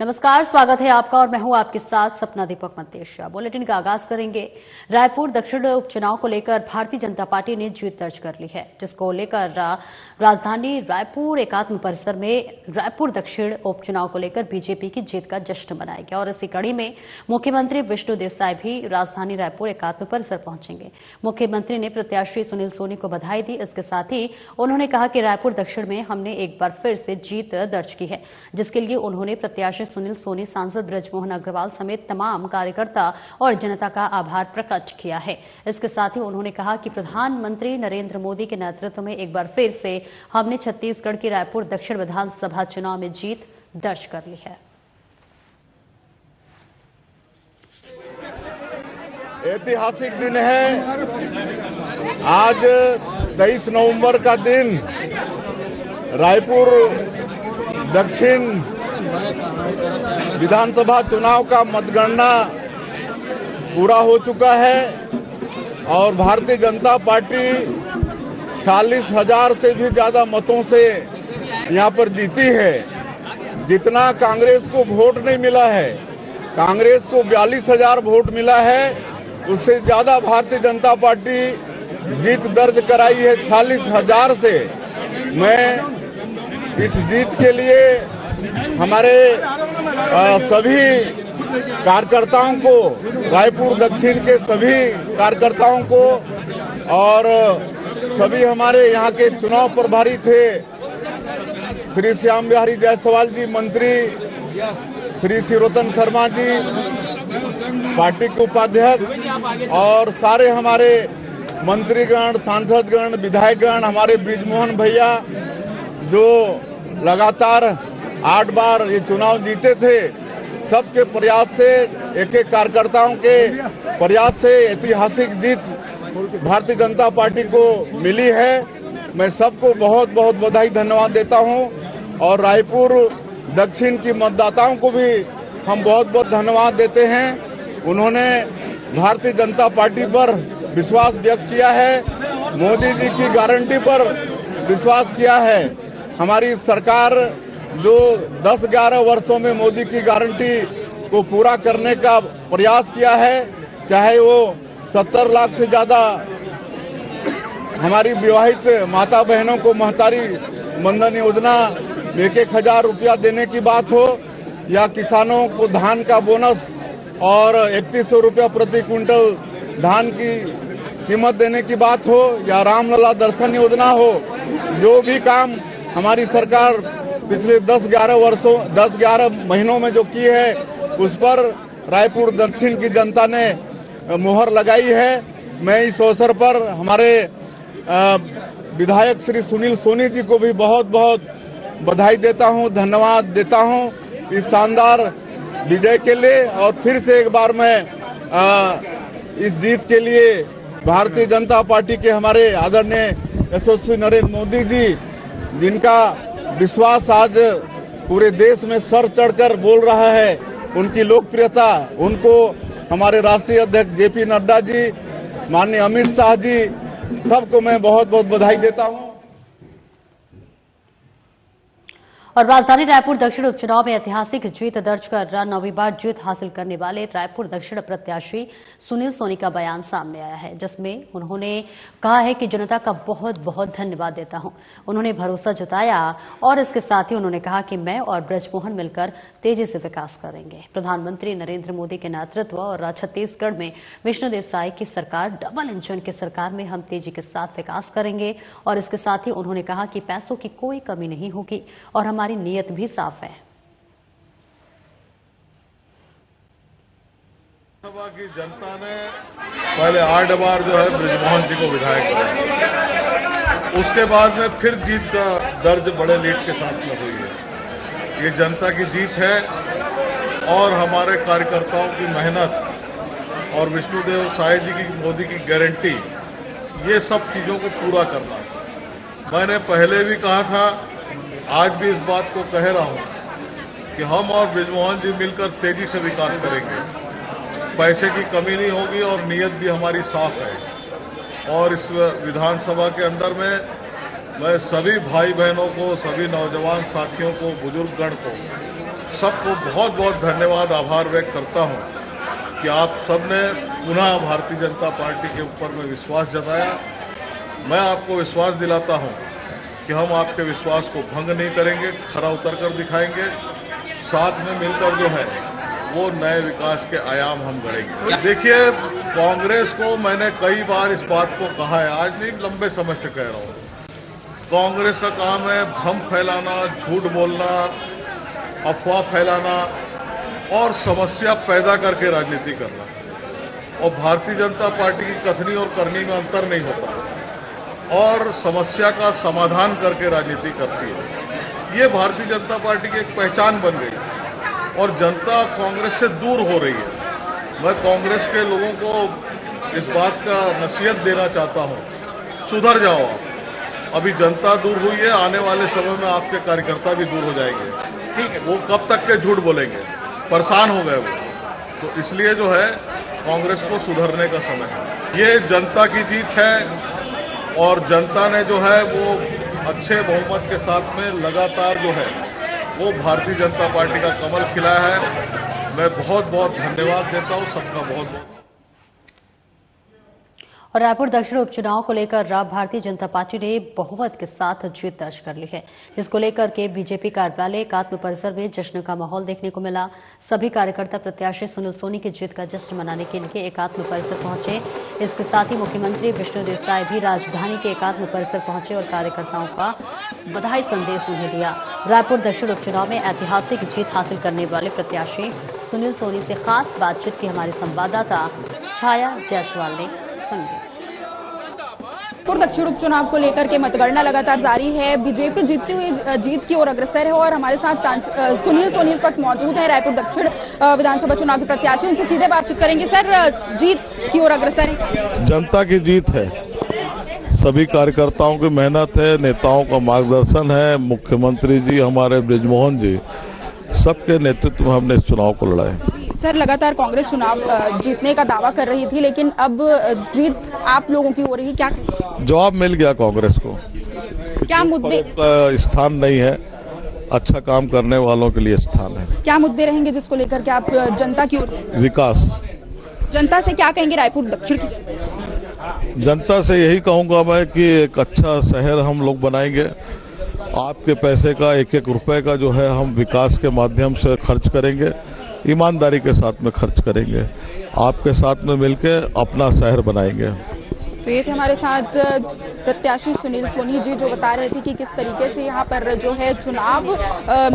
नमस्कार, स्वागत है आपका और मैं हूं आपके साथ सपना दीपक मतेशिया। बुलेटिन का आगाज करेंगे। रायपुर दक्षिण उपचुनाव को लेकर भारतीय जनता पार्टी ने जीत दर्ज कर ली है, जिसको लेकर राजधानी रायपुर एकात्म परिसर में रायपुर दक्षिण उपचुनाव को लेकर बीजेपी की जीत का जश्न मनाया गया। और इसी कड़ी में मुख्यमंत्री विष्णुदेव साय भी राजधानी रायपुर एकात्म परिसर पहुंचेंगे। मुख्यमंत्री ने प्रत्याशी सुनील सोनी को बधाई दी। इसके साथ ही उन्होंने कहा कि रायपुर दक्षिण में हमने एक बार फिर से जीत दर्ज की है, जिसके लिए उन्होंने प्रत्याशी सुनील सोनी, सांसद ब्रजमोहन अग्रवाल समेत तमाम कार्यकर्ता और जनता का आभार प्रकट किया है। इसके साथ ही उन्होंने कहा कि प्रधानमंत्री नरेंद्र मोदी के नेतृत्व में एक बार फिर से हमने छत्तीसगढ़ की रायपुर दक्षिण विधानसभा चुनाव में जीत दर्ज कर ली है। ऐतिहासिक दिन है आज, 23 नवंबर का दिन। रायपुर दक्षिण विधानसभा चुनाव का मतगणना पूरा हो चुका है और भारतीय जनता पार्टी 46,000 से भी ज्यादा मतों से यहां पर जीती है। जितना कांग्रेस को वोट नहीं मिला है, कांग्रेस को 42,000 वोट मिला है, उससे ज्यादा भारतीय जनता पार्टी जीत दर्ज कराई है 46,000 से। मैं इस जीत के लिए हमारे सभी कार्यकर्ताओं को, रायपुर दक्षिण के सभी कार्यकर्ताओं को और सभी हमारे यहाँ के चुनाव प्रभारी थे, श्री श्याम बिहारी जायसवाल जी, मंत्री श्री शिवरतन शर्मा जी, पार्टी के उपाध्यक्ष और सारे हमारे मंत्रीगण, सांसदगण, विधायकगण, हमारे ब्रिजमोहन भैया जो लगातार 8 बार ये चुनाव जीते थे, सबके प्रयास से, एक एक कार्यकर्ताओं के प्रयास से ऐतिहासिक जीत भारतीय जनता पार्टी को मिली है। मैं सबको बहुत बहुत बधाई, धन्यवाद देता हूं और रायपुर दक्षिण की मतदाताओं को भी हम बहुत बहुत धन्यवाद देते हैं। उन्होंने भारतीय जनता पार्टी पर विश्वास व्यक्त किया है, मोदी जी की गारंटी पर विश्वास किया है। हमारी सरकार जो 10-11 वर्षों में मोदी की गारंटी को पूरा करने का प्रयास किया है, चाहे वो 70 लाख से ज्यादा हमारी विवाहित माता बहनों को महतारी बंधन योजना 1,000 रुपया देने की बात हो, या किसानों को धान का बोनस और 3100 रुपया प्रति क्विंटल धान की कीमत देने की बात हो, या रामलला दर्शन योजना हो, जो भी काम हमारी सरकार पिछले 10-11 महीनों में जो की है, उस पर रायपुर दक्षिण की जनता ने मुहर लगाई है। मैं इस अवसर पर हमारे विधायक श्री सुनील सोनी जी को भी बहुत बहुत बधाई देता हूं, धन्यवाद देता हूं इस शानदार विजय के लिए। और फिर से एक बार मैं इस जीत के लिए भारतीय जनता पार्टी के हमारे आदरणीय यशस्वी नरेंद्र मोदी जी, जिनका विश्वास आज पूरे देश में सर चढ़कर बोल रहा है, उनकी लोकप्रियता, उनको हमारे राष्ट्रीय अध्यक्ष जेपी नड्डा जी, माननीय अमित शाह जी, सबको मैं बहुत बहुत बधाई देता हूं। और राजधानी रायपुर दक्षिण उपचुनाव में ऐतिहासिक जीत दर्ज कर 9वीं बार जीत हासिल करने वाले रायपुर दक्षिण प्रत्याशी सुनील सोनी का बयान सामने आया है, जिसमें उन्होंने कहा है कि जनता का बहुत बहुत धन्यवाद देता हूं। उन्होंने भरोसा जताया और इसके साथ ही उन्होंने कहा कि मैं और ब्रजमोहन मिलकर तेजी से विकास करेंगे। प्रधानमंत्री नरेंद्र मोदी के नेतृत्व और छत्तीसगढ़ में विष्णुदेव साय की सरकार, डबल इंजन की सरकार में हम तेजी के साथ विकास करेंगे। और इसके साथ ही उन्होंने कहा कि पैसों की कोई कमी नहीं होगी और हमारी नीयत भी साफ है। सभा की जनता ने पहले 8 बार जो है ब्रिजमोहन जी को विधायक बनाया, उसके बाद में फिर जीत दर्ज बड़े लीड के साथ में हुई है। ये जनता की जीत है और हमारे कार्यकर्ताओं की मेहनत और विष्णुदेव साय जी की, मोदी की गारंटी, ये सब चीजों को पूरा करना। मैंने पहले भी कहा था, आज भी इस बात को कह रहा हूं कि हम और ब्रिजमोहन जी मिलकर तेजी से विकास करेंगे। पैसे की कमी नहीं होगी और नीयत भी हमारी साफ है। और इस विधानसभा के अंदर में मैं सभी भाई बहनों को, सभी नौजवान साथियों को, बुजुर्गगण को सबको बहुत बहुत धन्यवाद, आभार व्यक्त करता हूं कि आप सबने पुनः भारतीय जनता पार्टी के ऊपर में विश्वास जताया। मैं आपको विश्वास दिलाता हूं कि हम आपके विश्वास को भंग नहीं करेंगे, खरा उतर कर दिखाएंगे। साथ में मिलकर जो है वो नए विकास के आयाम हम गढ़ेंगे। देखिए, कांग्रेस को मैंने कई बार इस बात को कहा है, आज नहीं लंबे समय से कह रहा हूं, कांग्रेस का काम है भ्रम फैलाना, झूठ बोलना, अफवाह फैलाना और समस्या पैदा करके राजनीति करना। और भारतीय जनता पार्टी की कथनी और करनी में अंतर नहीं होता और समस्या का समाधान करके राजनीति करती है। ये भारतीय जनता पार्टी की एक पहचान बन गई और जनता कांग्रेस से दूर हो रही है। मैं कांग्रेस के लोगों को इस बात का नसीहत देना चाहता हूं, सुधर जाओ आप। अभी जनता दूर हुई है, आने वाले समय में आपके कार्यकर्ता भी दूर हो जाएंगे। वो कब तक के झूठ बोलेंगे, परेशान हो गए वो। तो इसलिए जो है कांग्रेस को सुधरने का समय है। ये जनता की जीत है और जनता ने जो है वो अच्छे बहुमत के साथ में लगातार जो है वो भारतीय जनता पार्टी का कमल खिलाया है। मैं बहुत बहुत धन्यवाद देता हूँ सबका, बहुत बहुत। और रायपुर दक्षिण उपचुनाव को लेकर भारतीय जनता पार्टी ने बहुमत के साथ जीत दर्ज कर ली है, जिसको लेकर के बीजेपी कार्यालय एकात्म परिसर में जश्न का माहौल देखने को मिला। सभी कार्यकर्ता प्रत्याशी सुनील सोनी की जीत का जश्न मनाने के लिए एकात्म परिसर पहुंचे। इसके साथ ही मुख्यमंत्री विष्णुदेव साय भी राजधानी के एकात्म परिसर पहुंचे और कार्यकर्ताओं का बधाई संदेश उन्हें दिया। रायपुर दक्षिण उपचुनाव में ऐतिहासिक जीत हासिल करने वाले प्रत्याशी सुनील सोनी से खास बातचीत की हमारे संवाददाता छाया जायसवाल ने सुनी। रायपुर दक्षिण उपचुनाव को लेकर के मतगणना लगातार जारी है। बीजेपी जीतती हुई जीत की ओर अग्रसर है और हमारे साथ सुनील सोनी इस वक्त मौजूद है, रायपुर दक्षिण विधानसभा चुनाव के प्रत्याशी। उनसे सीधे बातचीत करेंगे। सर, जीत की ओर अग्रसर है, जनता की जीत है, सभी कार्यकर्ताओं की मेहनत है, नेताओं का मार्गदर्शन है, मुख्यमंत्री जी हमारे बृजमोहन जी सबके नेतृत्व में हमने इस चुनाव को लड़ा है। सर, लगातार कांग्रेस चुनाव जीतने का दावा कर रही थी, लेकिन अब जीत आप लोगों की हो रही है, क्या जवाब मिल गया कांग्रेस को? क्या मुद्दे का स्थान नहीं है, अच्छा काम करने वालों के लिए स्थान है। क्या मुद्दे रहेंगे जिसको लेकर के आप जनता की ओर? विकास। जनता से क्या कहेंगे रायपुर दक्षिण की? जनता से यही कहूंगा मैं कि एक अच्छा शहर हम लोग बनाएंगे। आपके पैसे का एक एक रुपए का जो है हम विकास के माध्यम से खर्च करेंगे, ईमानदारी के साथ में खर्च करेंगे, आपके साथ में मिलकर अपना शहर बनाएंगे। तो ये थे हमारे साथ प्रत्याशी सुनील सोनी जी, जो बता रहे थे कि किस तरीके से यहाँ पर जो है चुनाव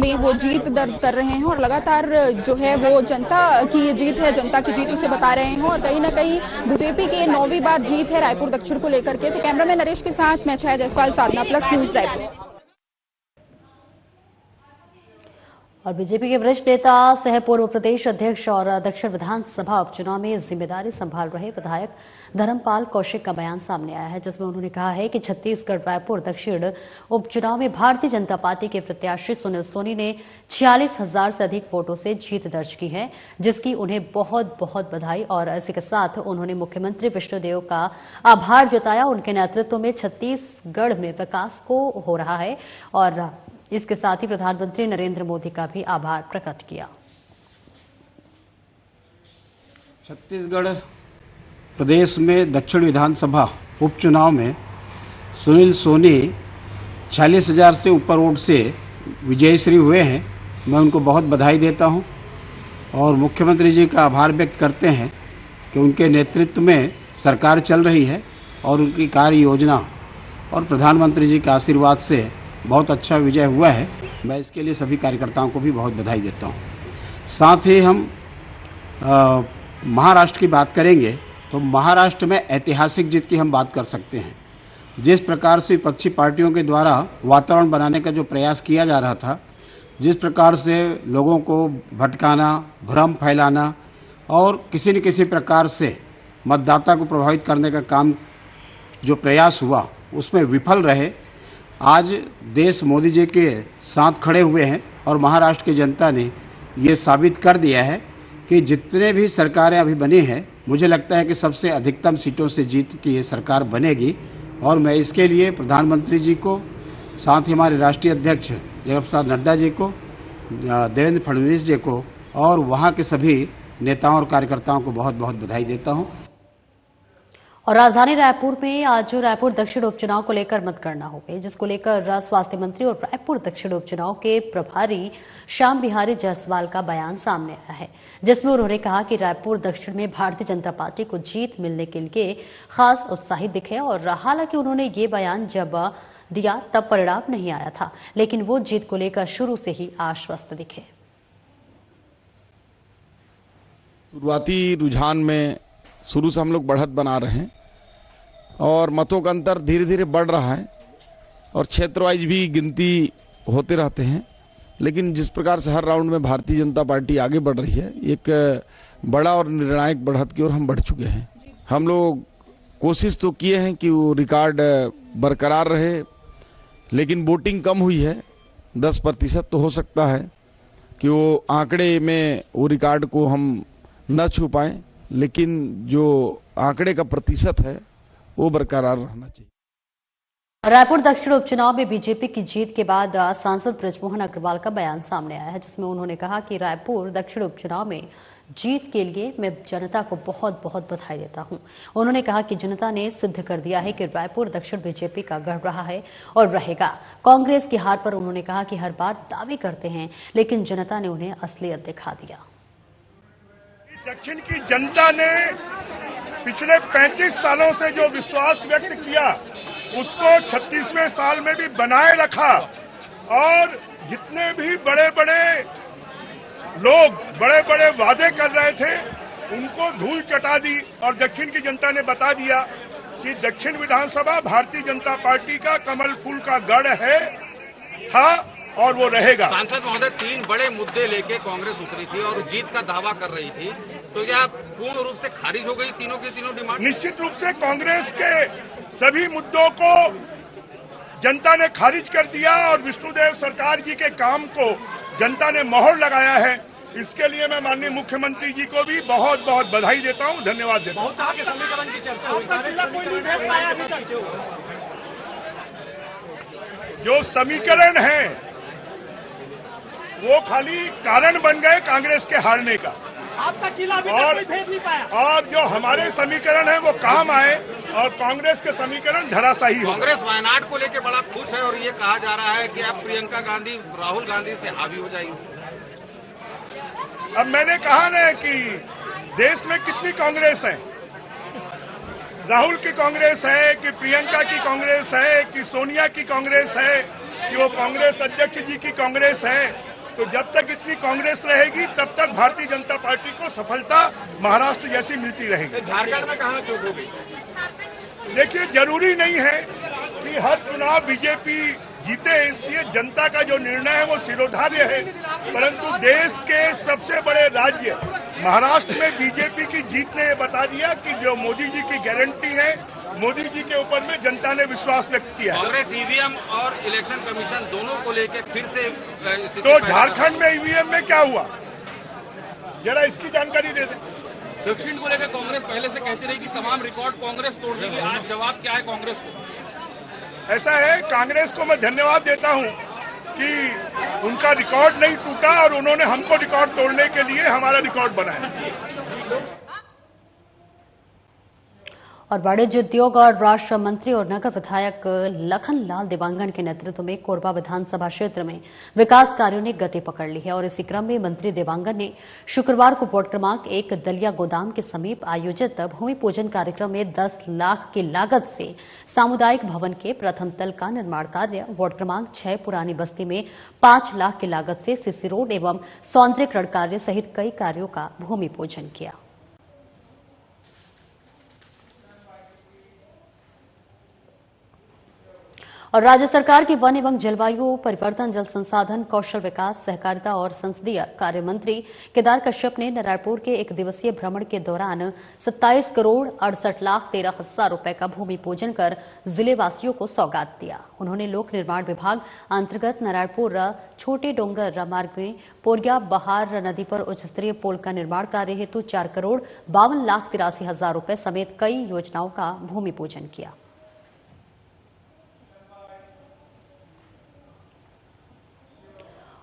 में वो जीत दर्ज कर रहे हैं और लगातार जो है वो जनता की ये जीत है, जनता की जीत उसे बता रहे हैं और कहीं ना कहीं बीजेपी की 9वीं बार जीत है रायपुर दक्षिण को लेकर के। तो कैमरामैन नरेश के साथ मैं छाया जायसवाल, साधना प्लस न्यूज रायपुर। और बीजेपी के वरिष्ठ नेता सह पूर्व प्रदेश अध्यक्ष और दक्षिण विधानसभा उपचुनाव में जिम्मेदारी संभाल रहे विधायक धर्मपाल कौशिक का बयान सामने आया है, जिसमें उन्होंने कहा है कि छत्तीसगढ़ रायपुर दक्षिण उपचुनाव में भारतीय जनता पार्टी के प्रत्याशी सुनील सोनी ने 46,000 से अधिक वोटों से जीत दर्ज की है, जिसकी उन्हें बहुत बहुत बधाई। और इसी के साथ उन्होंने मुख्यमंत्री विष्णुदेव का आभार जताया। उनके नेतृत्व में छत्तीसगढ़ में विकास को हो रहा है और इसके साथ ही प्रधानमंत्री नरेंद्र मोदी का भी आभार प्रकट किया। छत्तीसगढ़ प्रदेश में दक्षिण विधानसभा उपचुनाव में सुनील सोनी 46,000 से ऊपर वोट से विजयश्री हुए हैं। मैं उनको बहुत बधाई देता हूं और मुख्यमंत्री जी का आभार व्यक्त करते हैं कि उनके नेतृत्व में सरकार चल रही है और उनकी कार्य योजना और प्रधानमंत्री जी के आशीर्वाद से बहुत अच्छा विजय हुआ है। मैं इसके लिए सभी कार्यकर्ताओं को भी बहुत बधाई देता हूं। साथ ही हम महाराष्ट्र की बात करेंगे तो महाराष्ट्र में ऐतिहासिक जीत की हम बात कर सकते हैं। जिस प्रकार से विपक्षी पार्टियों के द्वारा वातावरण बनाने का जो प्रयास किया जा रहा था, जिस प्रकार से लोगों को भटकाना, भ्रम फैलाना और किसी न किसी प्रकार से मतदाता को प्रभावित करने का काम जो प्रयास हुआ उसमें विफल रहे। आज देश मोदी जी के साथ खड़े हुए हैं और महाराष्ट्र की जनता ने ये साबित कर दिया है कि जितने भी सरकारें अभी बनी हैं, मुझे लगता है कि सबसे अधिकतम सीटों से जीत की ये सरकार बनेगी। और मैं इसके लिए प्रधानमंत्री जी को, साथ ही हमारे राष्ट्रीय अध्यक्ष जगत प्रसाद नड्डा जी को देवेंद्र फडणवीस जी को और वहाँ के सभी नेताओं और कार्यकर्ताओं को बहुत बहुत बधाई देता हूँ। और राजधानी रायपुर में आज रायपुर दक्षिण उपचुनाव को लेकर मतगणना हो गई, जिसको लेकर स्वास्थ्य मंत्री और रायपुर दक्षिण उपचुनाव के प्रभारी श्याम बिहारी जायसवाल का बयान सामने आया है, जिसमें उन्होंने कहा कि रायपुर दक्षिण में भारतीय जनता पार्टी को जीत मिलने के लिए खास उत्साहित दिखे। और हालांकि उन्होंने ये बयान जब दिया तब परिणाम नहीं आया था, लेकिन वो जीत को लेकर शुरू से ही आश्वस्त दिखे। शुरुआती रुझान में शुरू से हम लोग बढ़त बना रहे हैं और मतों का अंतर धीरे धीरे बढ़ रहा है और क्षेत्र वाइज भी गिनती होते रहते हैं, लेकिन जिस प्रकार से हर राउंड में भारतीय जनता पार्टी आगे बढ़ रही है, एक बड़ा और निर्णायक बढ़त की ओर हम बढ़ चुके हैं। हम लोग कोशिश तो किए हैं कि वो रिकॉर्ड बरकरार रहे, लेकिन वोटिंग कम हुई है 10%, तो हो सकता है कि वो आंकड़े में वो रिकॉर्ड को हम न छू पाएं, लेकिन जो आंकड़े का प्रतिशत है वो बरकरार रहना चाहिए। रायपुर दक्षिण उपचुनाव में बीजेपी की जीत के बाद सांसद बृजमोहन अग्रवाल का बयान सामने आया है, जिसमें उन्होंने कहा कि रायपुर दक्षिण उपचुनाव में जीत के लिए मैं जनता को बहुत बहुत बधाई देता हूं। उन्होंने कहा कि जनता ने सिद्ध कर दिया है कि रायपुर दक्षिण बीजेपी का गढ़ रहा है और रहेगा। कांग्रेस की हार पर उन्होंने कहा कि हर बार दावे करते हैं, लेकिन जनता ने उन्हें असलियत दिखा दिया। दक्षिण की जनता ने पिछले 35 सालों से जो विश्वास व्यक्त किया उसको 36वें साल में भी बनाए रखा और जितने भी बड़े बड़े लोग बड़े बड़े वादे कर रहे थे उनको धूल चटा दी और दक्षिण की जनता ने बता दिया कि दक्षिण विधानसभा भारतीय जनता पार्टी का कमल फूल का गढ़ है, था और वो रहेगा। सांसद महोदय 3 बड़े मुद्दे लेके कांग्रेस उतरी थी और जीत का दावा कर रही थी, तो क्या पूर्ण रूप से खारिज हो गई तीनों की तीनों डिमांड? निश्चित रूप से कांग्रेस के सभी मुद्दों को जनता ने खारिज कर दिया और विष्णुदेव सरकार जी के काम को जनता ने मोहर लगाया है। इसके लिए मैं माननीय मुख्यमंत्री जी को भी बहुत बहुत बधाई देता हूं, धन्यवाद देता हूं। समीकरण की चर्चा जो समीकरण है वो खाली कारण बन गए कांग्रेस के हारने का। आपका किला अभी तक कोई भेद नहीं पाया। और जो हमारे समीकरण है वो काम आए और कांग्रेस के समीकरण धराशायी हो। कांग्रेस वायनाड को लेकर बड़ा खुश है और ये कहा जा रहा है कि अब प्रियंका गांधी राहुल गांधी से हावी हो जाएंगी। अब मैंने कहा ना कि देश में कितनी कांग्रेस है, राहुल की कांग्रेस है कि प्रियंका की कांग्रेस है कि सोनिया की कांग्रेस है कि वो कांग्रेस अध्यक्ष जी की कांग्रेस है। तो जब तक इतनी कांग्रेस रहेगी तब तक भारतीय जनता पार्टी को सफलता महाराष्ट्र जैसी मिलती रहेगी। झारखंड में कहां चूक हो गई? देखिए, जरूरी नहीं है कि हर चुनाव बीजेपी जीते, इसलिए जनता का जो निर्णय है वो सिरोधार्य है। परंतु देश के सबसे बड़े राज्य महाराष्ट्र में बीजेपी की जीत ने बता दिया कि जो मोदी जी की गारंटी है, मोदी जी के ऊपर में जनता ने विश्वास व्यक्त किया है। कांग्रेस ईवीएम और इलेक्शन कमीशन दोनों को लेकर फिर से तो झारखंड में ईवीएम में क्या हुआ, जरा इसकी जानकारी दे दें। दक्षिण को लेकर कांग्रेस पहले से कहती रही कि तमाम रिकॉर्ड कांग्रेस तोड़ देगी, आज जवाब क्या है कांग्रेस को? ऐसा है, कांग्रेस को मैं धन्यवाद देता हूं कि उनका रिकॉर्ड नहीं टूटा और उन्होंने हमको रिकॉर्ड तोड़ने के लिए हमारा रिकॉर्ड बनाया। और वाणिज्य उद्योग और राष्ट्र मंत्री और नगर विधायक लखनलाल देवांगन के नेतृत्व में कोरबा विधानसभा क्षेत्र में विकास कार्यों ने गति पकड़ ली है। और इसी क्रम में मंत्री देवांगन ने शुक्रवार को वार्ड क्रमांक 1 दलिया गोदाम के समीप आयोजित भूमि पूजन कार्यक्रम में 10 लाख की लागत से सामुदायिक भवन के प्रथम तल का निर्माण कार्य, वार्ड क्रमांक 6 पुरानी बस्ती में 5 लाख की लागत से सीसी रोड एवं सौंदर्यीकरण कार्य सहित कई कार्यों का भूमि पूजन किया। और राज्य सरकार के वन एवं जलवायु परिवर्तन, जल संसाधन, कौशल विकास, सहकारिता और संसदीय कार्य मंत्री केदार कश्यप ने नारायणपुर के 1 दिवसीय भ्रमण के दौरान 27 करोड़ 68 लाख 13 हजार रुपए का भूमि पूजन कर जिले वासियों को सौगात दिया। उन्होंने लोक निर्माण विभाग अंतर्गत नारायणपुर छोटे डोंगर मार्ग में पोरिया बहार नदी पर उच्च स्तरीय पुल का निर्माण कार्य हेतु 4 करोड़ 52 लाख 83 हजार रुपए समेत कई योजनाओं का भूमि पूजन किया।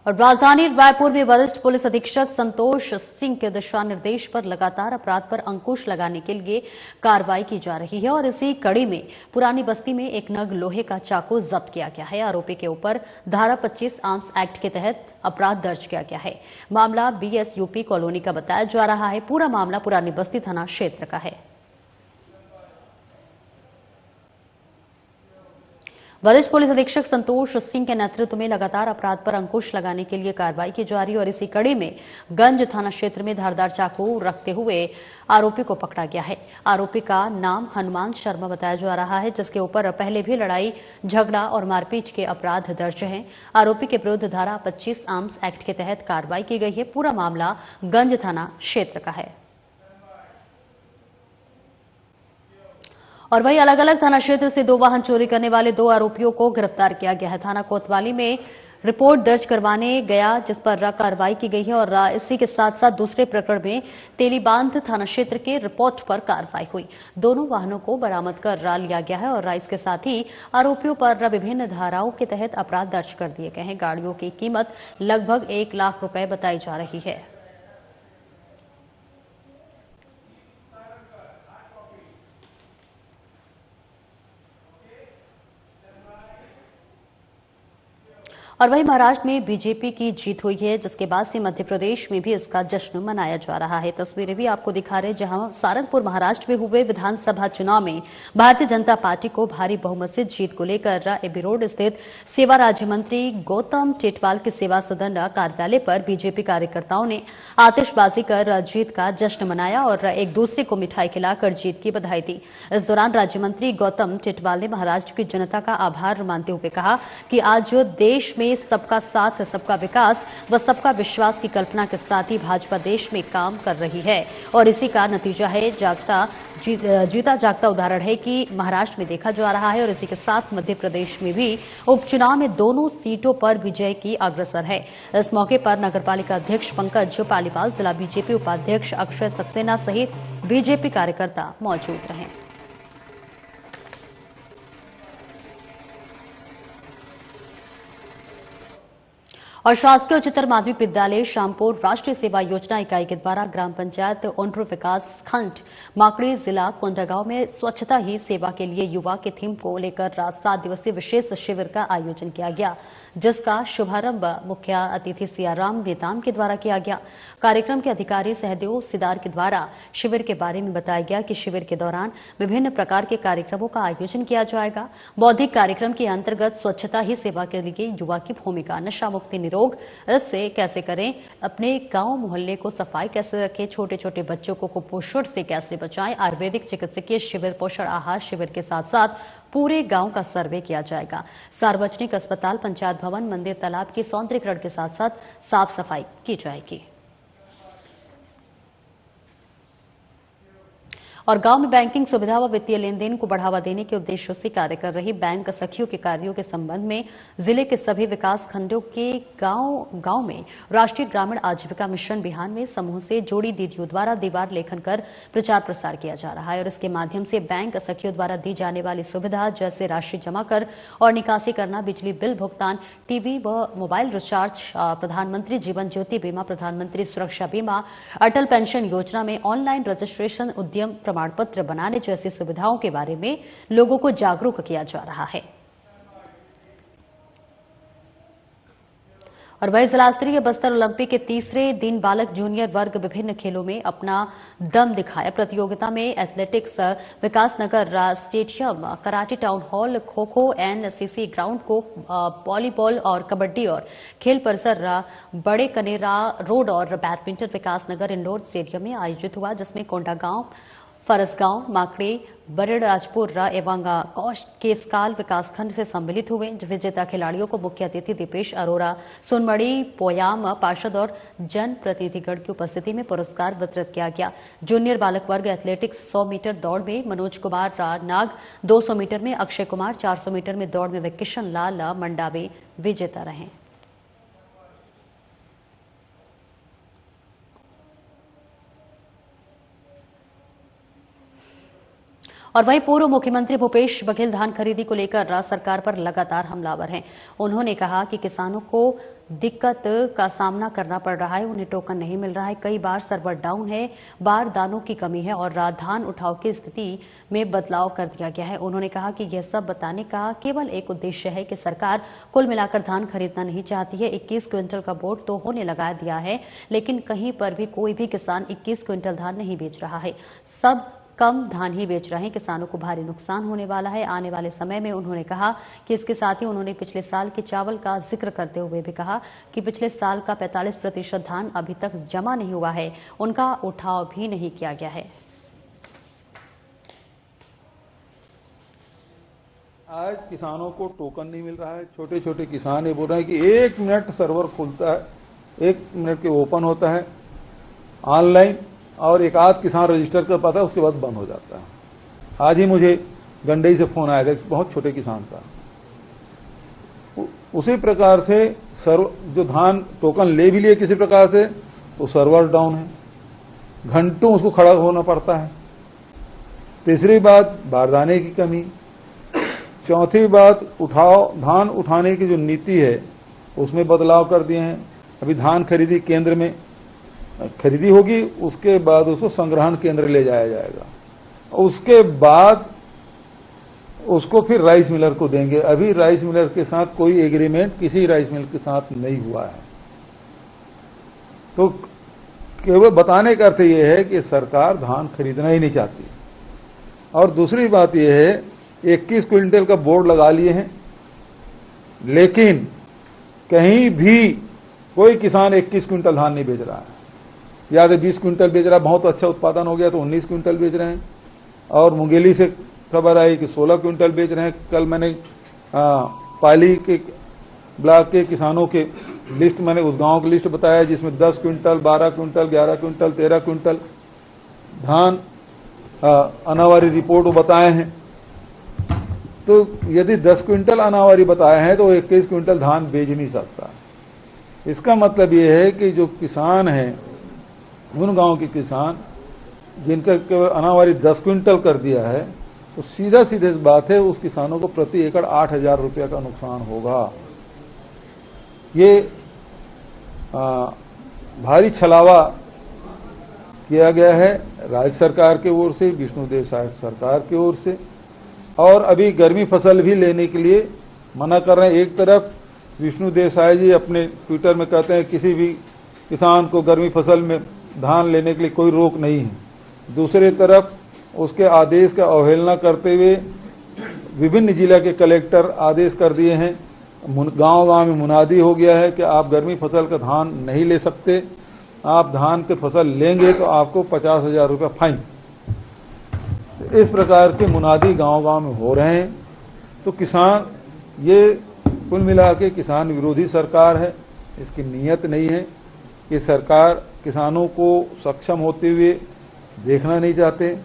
और राजधानी रायपुर में वरिष्ठ पुलिस अधीक्षक संतोष सिंह के दिशा निर्देश पर लगातार अपराध पर अंकुश लगाने के लिए कार्रवाई की जा रही है और इसी कड़ी में पुरानी बस्ती में एक नग लोहे का चाकू जब्त किया गया है। आरोपी के ऊपर धारा 25 आर्म्स एक्ट के तहत अपराध दर्ज किया गया है। मामला BSUP कॉलोनी का बताया जा रहा है। पूरा मामला पुरानी बस्ती थाना क्षेत्र का है। वरिष्ठ पुलिस अधीक्षक संतोष सिंह के नेतृत्व में लगातार अपराध पर अंकुश लगाने के लिए कार्रवाई की जा रही है और इसी कड़ी में गंज थाना क्षेत्र में धारदार चाकू रखते हुए आरोपी को पकड़ा गया है। आरोपी का नाम हनुमान शर्मा बताया जा रहा है, जिसके ऊपर पहले भी लड़ाई झगड़ा और मारपीट के अपराध दर्ज हैं। आरोपी के विरुद्ध धारा 25 आर्म्स एक्ट के तहत कार्रवाई की गई है। पूरा मामला गंज थाना क्षेत्र का है। और वही अलग अलग थाना क्षेत्र से 2 वाहन चोरी करने वाले 2 आरोपियों को गिरफ्तार किया गया है। थाना कोतवाली में रिपोर्ट दर्ज करवाने गया, जिस पर कार्रवाई की गई है और इसी के साथ साथ दूसरे प्रकरण में तेलीबांध थाना क्षेत्र के रिपोर्ट पर कार्रवाई हुई। दोनों वाहनों को बरामद कर लिया गया है और इसके साथ ही आरोपियों पर विभिन्न धाराओं के तहत अपराध दर्ज कर दिए गए हैं। गाड़ियों की कीमत लगभग 1 लाख रुपए बताई जा रही है। और वहीं महाराष्ट्र में बीजेपी की जीत हुई है, जिसके बाद से मध्य प्रदेश में भी इसका जश्न मनाया जा रहा है। तस्वीरें भी आपको दिखा रहे हैं, जहां सारंगपुर महाराष्ट्र में हुए विधानसभा चुनाव में भारतीय जनता पार्टी को भारी बहुमत से जीत को लेकर एबी रोड स्थित सेवा राज्य मंत्री गौतम टेटवाल के सेवा सदन कार्यालय पर बीजेपी कार्यकर्ताओं ने आतिशबाजी कर जीत का जश्न मनाया और एक दूसरे को मिठाई खिलाकर जीत की बधाई दी। इस दौरान राज्य मंत्री गौतम टेटवाल ने महाराष्ट्र की जनता का आभार मानते हुए कहा कि आज जो देश में सबका साथ, सबका विकास व सबका विश्वास की कल्पना के साथ ही भाजपा देश में काम कर रही है और इसी का नतीजा है। जीता जागता उदाहरण है कि महाराष्ट्र में देखा जा रहा है और इसी के साथ मध्य प्रदेश में भी उपचुनाव में दोनों सीटों पर विजय की अग्रसर है। इस मौके पर नगरपालिका अध्यक्ष पंकज पालीवाल, जिला बीजेपी उपाध्यक्ष अक्षय सक्सेना सहित बीजेपी कार्यकर्ता मौजूद रहे। और शासकीय उच्चतर माध्यमिक विद्यालय श्यामपुर राष्ट्रीय सेवा योजना इकाई के द्वारा ग्राम पंचायत ओंड्रो विकास खंड माकड़ी जिला कोंडागांव में स्वच्छता ही सेवा के लिए युवा के थीम को लेकर 7 दिवसीय विशेष शिविर का आयोजन किया गया, जिसका शुभारंभ मुख्य अतिथि सियाराम नेताम के द्वारा किया गया। कार्यक्रम के अधिकारी सहदेव सिदार के द्वारा शिविर के बारे में बताया गया कि शिविर के दौरान विभिन्न प्रकार के कार्यक्रमों का आयोजन किया जाएगा। बौद्धिक कार्यक्रम के अंतर्गत स्वच्छता ही सेवा के लिए युवा की भूमिका, नशा मुक्ति निरोग इससे कैसे करें, अपने गांव मोहल्ले को सफाई कैसे रखें, छोटे छोटे बच्चों को कुपोषण से कैसे बचाएं, आयुर्वेदिक चिकित्सकीय शिविर, पोषण आहार शिविर के साथ साथ पूरे गांव का सर्वे किया जाएगा। सार्वजनिक अस्पताल, पंचायत भवन, मंदिर, तालाब के सौंदर्यीकरण के साथ साथ साफ सफाई की जाएगी। और गांव में बैंकिंग सुविधा व वित्तीय लेन देन को बढ़ावा देने के उद्देश्य से कार्य कर रही बैंक सखियों के कार्यों के संबंध में जिले के सभी विकास खंडों के गांव में राष्ट्रीय ग्रामीण आजीविका मिशन बिहान में समूह से जोड़ी दीदियों द्वारा दीवार लेखन कर प्रचार प्रसार किया जा रहा है और इसके माध्यम से बैंक सखियों द्वारा दी जाने वाली सुविधा जैसे राशि जमा कर और निकासी करना, बिजली बिल भुगतान, टीवी व मोबाइल रिचार्ज, प्रधानमंत्री जीवन ज्योति बीमा, प्रधानमंत्री सुरक्षा बीमा, अटल पेंशन योजना में ऑनलाइन रजिस्ट्रेशन, उद्यम प्रमाण पत्र बनाने जैसी सुविधाओं के बारे में लोगों को जागरूक किया जा रहा है। और वही जिला स्तरीय बस्तर ओलंपिक के तीसरे दिन बालक जूनियर वर्ग विभिन्न खेलों में अपना दम दिखाया। प्रतियोगिता में athletics Vikasnagar stadium, karate town hall, kho kho NCC ground को, वॉलीबॉल और कबड्डी और खेल परिसर बड़े कनेरा रोड और बैडमिंटन विकासनगर इंडोर स्टेडियम में आयोजित हुआ, जिसमें कोंडागांव, फरसगांव, माकड़ी, बड़राजपुर एवं केसकाल विकासखंड से सम्मिलित हुए। विजेता खिलाड़ियों को मुख्य अतिथि दीपेश अरोरा, सोनमणि पोयाम पार्षद और जन प्रतिनिधिगण की उपस्थिति में पुरस्कार वितरित किया गया। जूनियर बालक वर्ग एथलेटिक्स 100 मीटर दौड़ में मनोज कुमार नाग, 200 मीटर में अक्षय कुमार, 400 मीटर में दौड़ में किशन लाल मंडावे विजेता रहे। और वहीं पूर्व मुख्यमंत्री भूपेश बघेल धान खरीदी को लेकर राज्य सरकार पर लगातार हमलावर हैं। उन्होंने कहा कि किसानों को दिक्कत का सामना करना पड़ रहा है, उन्हें टोकन नहीं मिल रहा है, कई बार सर्वर डाउन है, बारदानों की कमी है और धान उठाव की स्थिति में बदलाव कर दिया गया है। उन्होंने कहा कि यह सब बताने का केवल एक उद्देश्य है कि सरकार कुल मिलाकर धान खरीदना नहीं चाहती है। 21 क्विंटल का बोर्ड तो होने लगा दिया है, लेकिन कहीं पर भी कोई भी किसान 21 क्विंटल धान नहीं बेच रहा है, सब कम धान ही बेच रहे हैं। किसानों को भारी नुकसान होने वाला है आने वाले समय में। उन्होंने कहा कि इसके साथ ही उन्होंने पिछले साल के चावल का जिक्र करते हुए भी कहा कि पिछले साल का 45% धान अभी तक जमा नहीं हुआ है, उनका उठाव भी नहीं किया गया है। आज किसानों को टोकन नहीं मिल रहा है। छोटे छोटे किसान ये बोल रहे हैं कि 1 मिनट सर्वर खुलता है, 1 मिनट के ओपन होता है ऑनलाइन और एक आध किसान रजिस्टर कर पाता है, उसके बाद बंद हो जाता है। आज ही मुझे गंडई से फोन आया था बहुत छोटे किसान का। उसी प्रकार से जो धान टोकन ले भी लिए किसी प्रकार से तो सर्वर डाउन है, घंटों उसको खड़ा होना पड़ता है। तीसरी बात बारदाने की कमी। चौथी बात धान उठाने की जो नीति है उसमें बदलाव कर दिए हैं। अभी धान खरीदी केंद्र में खरीदी होगी, उसके बाद उसको संग्रहण केंद्र ले जाया जाएगा, उसके बाद उसको फिर राइस मिलर को देंगे। अभी राइस मिलर के साथ कोई एग्रीमेंट किसी राइस मिल के साथ नहीं हुआ है। तो केवल बताने का अर्थ यह है कि सरकार धान खरीदना ही नहीं चाहती। और दूसरी बात यह है 21 क्विंटल का बोर्ड लगा लिए हैं, लेकिन कहीं भी कोई किसान 21 क्विंटल धान नहीं बेच रहा है। या तो 20 क्विंटल बेच रहा है, बहुत अच्छा उत्पादन हो गया तो 19 क्विंटल बेच रहे हैं। और मुंगेली से खबर आई कि 16 क्विंटल बेच रहे हैं। कल मैंने पाली के ब्लॉक के किसानों के लिस्ट, मैंने उस गांव की लिस्ट बताया जिसमें 10 क्विंटल, 12 क्विंटल, 11 क्विंटल, 13 क्विंटल धान अनावारी रिपोर्ट बताए हैं। तो यदि 10 क्विंटल अनावारी बताए हैं तो 21 क्विंटल धान बेच नहीं सकता। इसका मतलब ये है कि जो किसान हैं, उन गांव के किसान जिनका केवल अनावारी 10 क्विंटल कर दिया है, तो सीधा सीधे बात है उस किसानों को प्रति एकड़ 8,000 रुपये का नुकसान होगा। ये भारी छलावा किया गया है राज्य सरकार की ओर से, विष्णुदेव साय सरकार की ओर से। और अभी गर्मी फसल भी लेने के लिए मना कर रहे हैं। एक तरफ विष्णुदेव साय जी अपने ट्विटर में कहते हैं किसी भी किसान को गर्मी फसल में धान लेने के लिए कोई रोक नहीं है, दूसरी तरफ उसके आदेश का अवहेलना करते हुए विभिन्न जिला के कलेक्टर आदेश कर दिए हैं। गांव-गांव में मुनादी हो गया है कि आप गर्मी फसल का धान नहीं ले सकते, आप धान के फसल लेंगे तो आपको 50,000 रुपये फाइन। इस प्रकार के मुनादी गांव-गांव में हो रहे हैं। तो किसान, ये कुल मिला के किसान विरोधी सरकार है। इसकी नीयत नहीं है कि सरकार किसानों को सक्षम होते हुए देखना नहीं चाहते।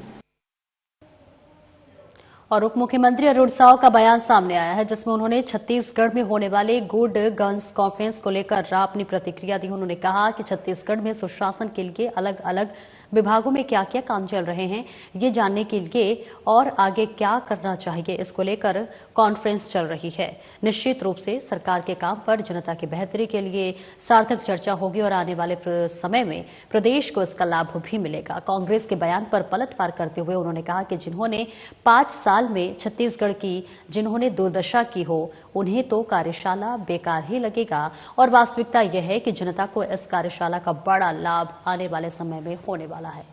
और उप मुख्यमंत्री अरुण साव का बयान सामने आया है, जिसमें उन्होंने छत्तीसगढ़ में होने वाले गुड गवर्नेंस कॉन्फ्रेंस को लेकर अपनी प्रतिक्रिया दी। उन्होंने कहा कि छत्तीसगढ़ में सुशासन के लिए अलग अलग विभागों में क्या क्या काम चल रहे हैं, ये जानने के लिए और आगे क्या करना चाहिए, इसको लेकर कॉन्फ्रेंस चल रही है। निश्चित रूप से सरकार के काम पर जनता की बेहतरी के लिए सार्थक चर्चा होगी और आने वाले समय में प्रदेश को इसका लाभ भी मिलेगा। कांग्रेस के बयान पर पलटवार करते हुए उन्होंने कहा कि जिन्होंने 5 साल में छत्तीसगढ़ की जिन्होंने दुर्दशा की हो, उन्हें तो कार्यशाला बेकार ही लगेगा और वास्तविकता यह है कि जनता को इस कार्यशाला का बड़ा लाभ आने वाले समय में होने वाला है।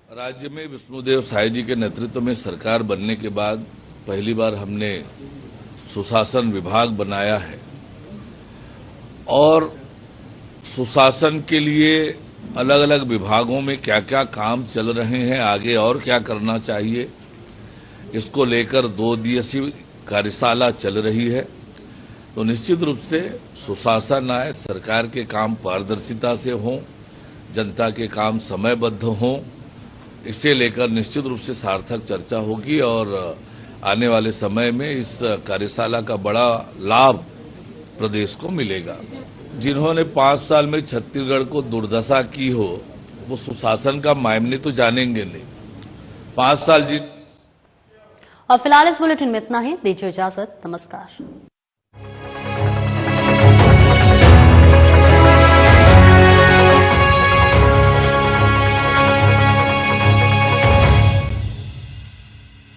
राज्य में विष्णुदेव साय जी के नेतृत्व में सरकार बनने के बाद पहली बार हमने सुशासन विभाग बनाया है और सुशासन के लिए अलग अलग विभागों में क्या क्या काम चल रहे हैं, आगे और क्या करना चाहिए, इसको लेकर 2 दिवसीय कार्यशाला चल रही है। तो निश्चित रूप से सुशासन आए, सरकार के काम पारदर्शिता से हों, जनता के काम समयबद्ध हों, इसे लेकर निश्चित रूप से सार्थक चर्चा होगी और आने वाले समय में इस कार्यशाला का बड़ा लाभ प्रदेश को मिलेगा। जिन्होंने 5 साल में छत्तीसगढ़ को दुर्दशा की हो, वो सुशासन का मायने तो जानेंगे नहीं। 5 साल जी। और फिलहाल इस बुलेटिन में इतना ही। दीजिए इजाजत। नमस्कार।